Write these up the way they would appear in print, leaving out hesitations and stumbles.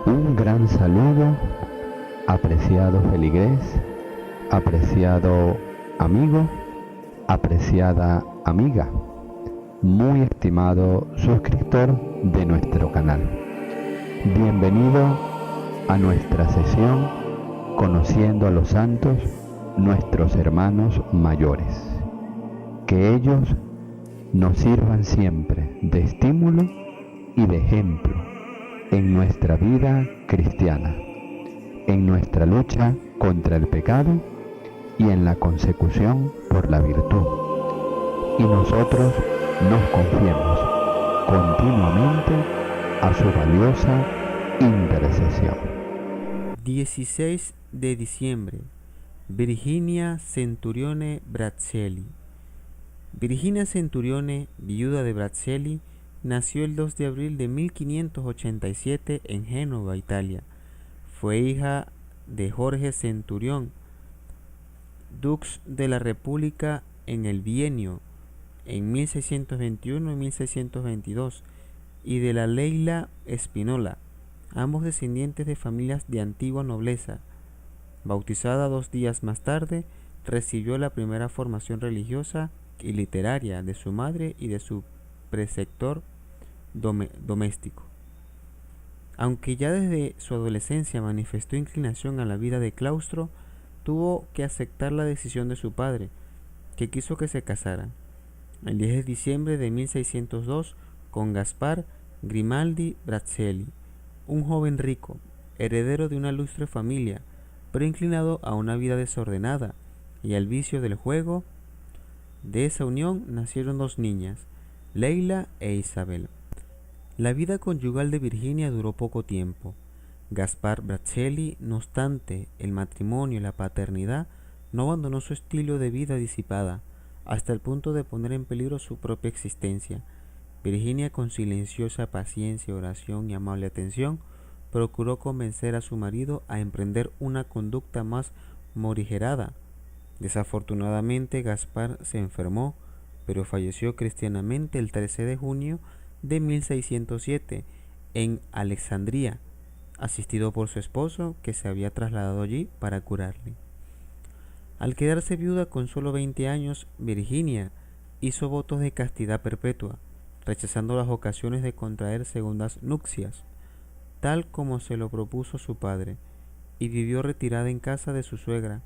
Un gran saludo, apreciado feligrés, apreciado amigo, apreciada amiga, muy estimado suscriptor de nuestro canal. Bienvenido a nuestra sesión Conociendo a los Santos, nuestros hermanos mayores. Que ellos nos sirvan siempre de estímulo y de ejemplo en nuestra vida cristiana, en nuestra lucha contra el pecado y en la consecución por la virtud. Y nosotros nos confiemos continuamente a su valiosa intercesión. 16 de diciembre. Virginia Centurione Braccelli. Virginia Centurione, viuda de Braccelli, nació el 2 de abril de 1587 en Génova, Italia. Fue hija de Jorge Centurión, dux de la República en el bienio en 1621 y 1622, y de la Leila Spinola, ambos descendientes de familias de antigua nobleza. Bautizada 2 días más tarde, recibió la primera formación religiosa y literaria de su madre y de su preceptor doméstico. Aunque ya desde su adolescencia manifestó inclinación a la vida de claustro, tuvo que aceptar la decisión de su padre, que quiso que se casaran. El 10 de diciembre de 1602 con Gaspar Grimaldi Braccelli, un joven rico, heredero de una ilustre familia, pero inclinado a una vida desordenada y al vicio del juego. De esa unión nacieron 2 niñas, Leila e Isabel. La vida conyugal de Virginia duró poco tiempo. Gaspar Braccelli, no obstante el matrimonio y la paternidad, no abandonó su estilo de vida disipada, hasta el punto de poner en peligro su propia existencia. Virginia, con silenciosa paciencia, oración y amable atención, procuró convencer a su marido a emprender una conducta más morigerada. Desafortunadamente, Gaspar se enfermó, pero falleció cristianamente el 13 de junio de 1607 en Alejandría, asistido por su esposo, que se había trasladado allí para curarle. Al quedarse viuda con solo 20 años, Virginia hizo votos de castidad perpetua, rechazando las ocasiones de contraer segundas nupcias, tal como se lo propuso su padre, y vivió retirada en casa de su suegra,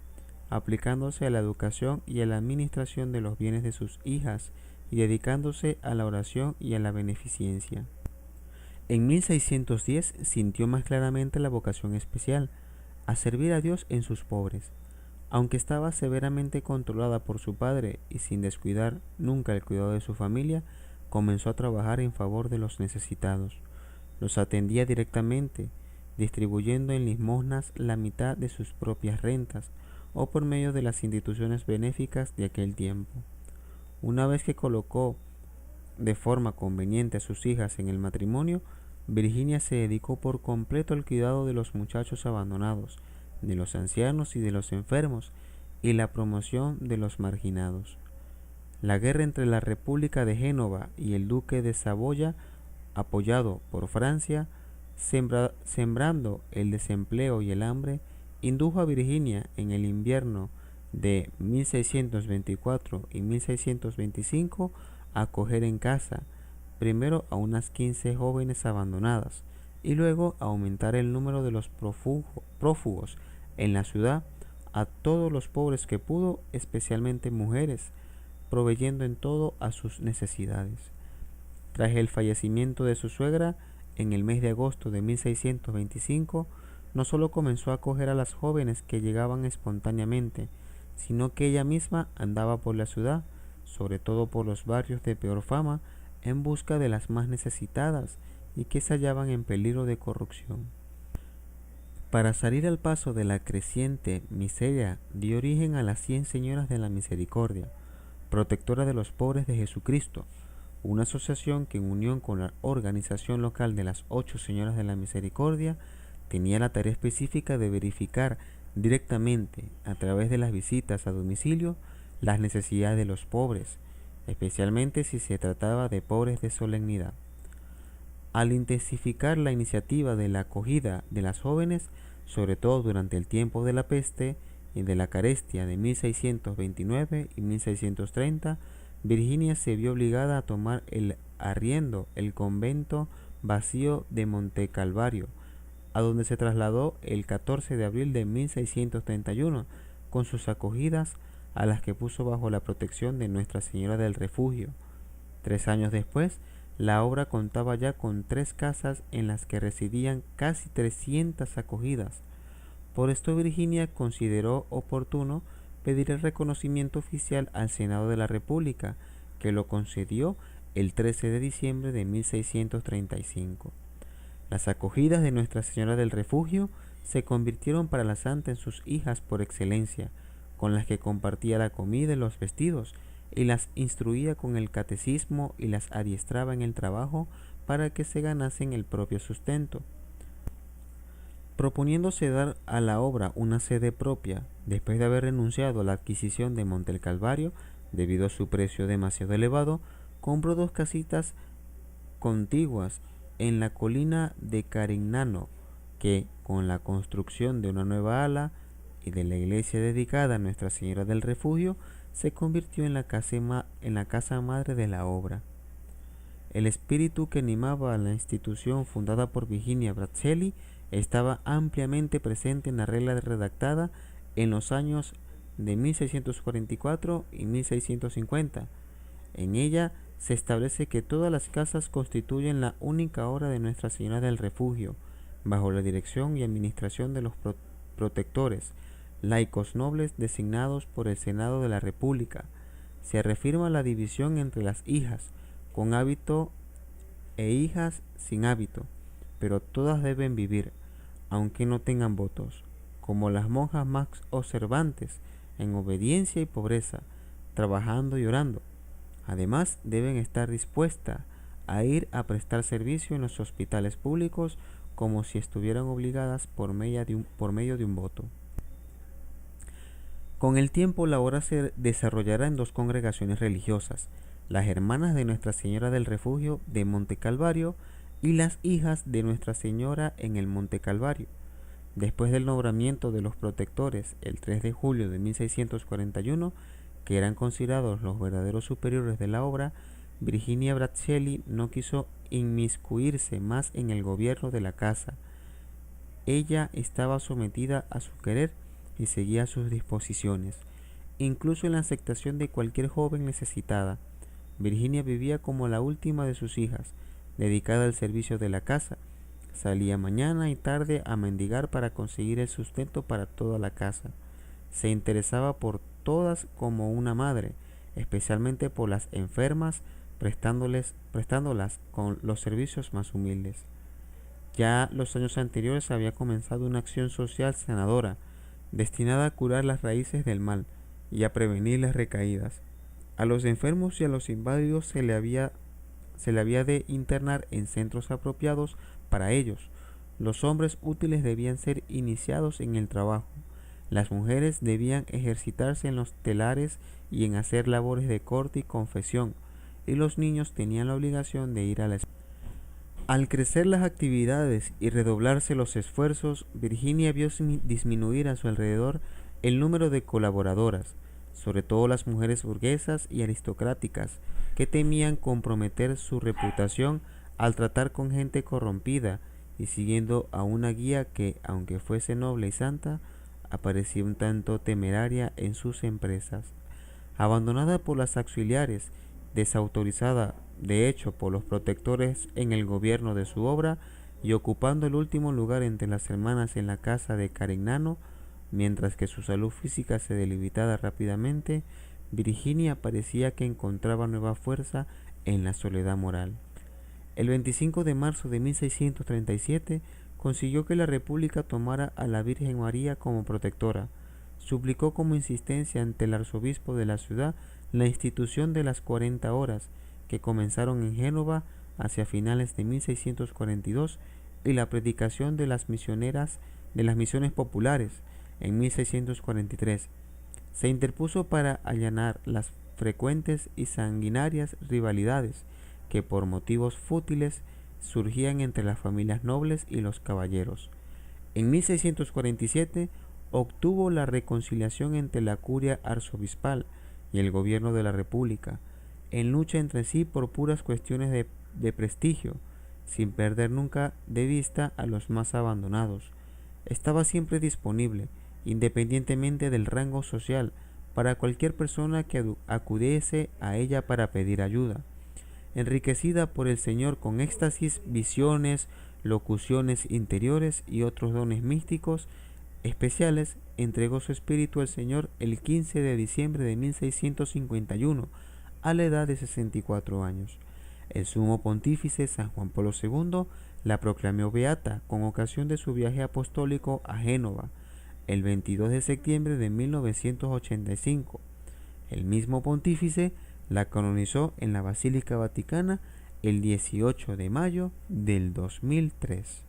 aplicándose a la educación y a la administración de los bienes de sus hijas y dedicándose a la oración y a la beneficencia. En 1610 sintió más claramente la vocación especial, a servir a Dios en sus pobres. Aunque estaba severamente controlada por su padre y sin descuidar nunca el cuidado de su familia, comenzó a trabajar en favor de los necesitados. Los atendía directamente, distribuyendo en limosnas la mitad de sus propias rentas o por medio de las instituciones benéficas de aquel tiempo. Una vez que colocó de forma conveniente a sus hijas en el matrimonio, Virginia se dedicó por completo al cuidado de los muchachos abandonados, de los ancianos y de los enfermos, y la promoción de los marginados. La guerra entre la República de Génova y el duque de Saboya, apoyado por Francia, sembrando el desempleo y el hambre, indujo a Virginia en el invierno de 1624 y 1625 a acoger en casa primero a unas 15 jóvenes abandonadas y luego a aumentar el número de los prófugos en la ciudad a todos los pobres que pudo, especialmente mujeres, proveyendo en todo a sus necesidades. Tras el fallecimiento de su suegra, en el mes de agosto de 1625, no solo comenzó a acoger a las jóvenes que llegaban espontáneamente, sino que ella misma andaba por la ciudad, sobre todo por los barrios de peor fama, en busca de las más necesitadas y que se hallaban en peligro de corrupción. Para salir al paso de la creciente miseria, dio origen a las 100 Señoras de la Misericordia, protectora de los pobres de Jesucristo, una asociación que en unión con la organización local de las 8 Señoras de la Misericordia tenía la tarea específica de verificar directamente, a través de las visitas a domicilio, las necesidades de los pobres, especialmente si se trataba de pobres de solemnidad. Al intensificar la iniciativa de la acogida de las jóvenes, sobre todo durante el tiempo de la peste y de la carestia de 1629 y 1630, Virginia se vio obligada a tomar el arriendo el convento vacío de Monte Calvario, a donde se trasladó el 14 de abril de 1631 con sus acogidas, a las que puso bajo la protección de Nuestra Señora del Refugio. 3 años después, la obra contaba ya con 3 casas en las que residían casi 300 acogidas. Por esto Virginia consideró oportuno pedir el reconocimiento oficial al Senado de la República, que lo concedió el 13 de diciembre de 1635. Las acogidas de Nuestra Señora del Refugio se convirtieron para la santa en sus hijas por excelencia, con las que compartía la comida y los vestidos, y las instruía con el catecismo y las adiestraba en el trabajo para que se ganasen el propio sustento. Proponiéndose dar a la obra una sede propia, después de haber renunciado a la adquisición de Monte Calvario, debido a su precio demasiado elevado, compró 2 casitas contiguas en la colina de Carignano, que, con la construcción de una nueva ala y de la iglesia dedicada a Nuestra Señora del Refugio, se convirtió en la casa madre de la obra. El espíritu que animaba a la institución fundada por Virginia Braccelli estaba ampliamente presente en la regla redactada en los años de 1644 y 1650. En ella se establece que todas las casas constituyen la única obra de Nuestra Señora del Refugio, bajo la dirección y administración de los protectores, laicos nobles designados por el Senado de la República. Se reafirma la división entre las hijas con hábito e hijas sin hábito, pero todas deben vivir, aunque no tengan votos, como las monjas más observantes, en obediencia y pobreza, trabajando y orando. Además, deben estar dispuestas a ir a prestar servicio en los hospitales públicos como si estuvieran obligadas por medio de un voto. Con el tiempo, la obra se desarrollará en 2 congregaciones religiosas: las Hermanas de Nuestra Señora del Refugio de Monte Calvario y las Hijas de Nuestra Señora en el Monte Calvario. Después del nombramiento de los protectores el 3 de julio de 1641, que eran considerados los verdaderos superiores de la obra, Virginia Braccelli no quiso inmiscuirse más en el gobierno de la casa. Ella estaba sometida a su querer y seguía sus disposiciones, incluso en la aceptación de cualquier joven necesitada. Virginia vivía como la última de sus hijas, dedicada al servicio de la casa. Salía mañana y tarde a mendigar para conseguir el sustento para toda la casa. Se interesaba por todas como una madre, especialmente por las enfermas, prestándolas con los servicios más humildes. Ya los años anteriores había comenzado una acción social sanadora, destinada a curar las raíces del mal y a prevenir las recaídas. A los enfermos y a los inválidos se le había de internar en centros apropiados para ellos. Los hombres útiles debían ser iniciados en el trabajo. Las mujeres debían ejercitarse en los telares y en hacer labores de corte y confesión, y los niños tenían la obligación de ir a la escuela. Al crecer las actividades y redoblarse los esfuerzos, Virginia vio disminuir a su alrededor el número de colaboradoras, sobre todo las mujeres burguesas y aristocráticas, que temían comprometer su reputación al tratar con gente corrompida y siguiendo a una guía que, aunque fuese noble y santa, aparecía un tanto temeraria en sus empresas. Abandonada por las auxiliares, desautorizada de hecho por los protectores en el gobierno de su obra, y ocupando el último lugar entre las hermanas en la casa de Carignano, mientras que su salud física se debilitaba rápidamente, Virginia parecía que encontraba nueva fuerza en la soledad moral. El 25 de marzo de 1637 consiguió que la República tomara a la Virgen María como protectora. Suplicó como insistencia ante el arzobispo de la ciudad la institución de las 40 horas, que comenzaron en Génova hacia finales de 1642, y la predicación de las misiones populares en 1643. Se interpuso para allanar las frecuentes y sanguinarias rivalidades que por motivos fútiles surgían entre las familias nobles y los caballeros. En 1647 obtuvo la reconciliación entre la curia arzobispal y el gobierno de la República, en lucha entre sí por puras cuestiones de prestigio, sin perder nunca de vista a los más abandonados. Estaba siempre disponible, independientemente del rango social, para cualquier persona que acudiese a ella para pedir ayuda. Enriquecida por el Señor con éxtasis, visiones, locuciones interiores y otros dones místicos especiales, entregó su espíritu al Señor el 15 de diciembre de 1651, a la edad de 64 años. El sumo pontífice San Juan Pablo II la proclamó beata con ocasión de su viaje apostólico a Génova, el 22 de septiembre de 1985. El mismo pontífice la canonizó en la Basílica Vaticana el 18 de mayo del 2003.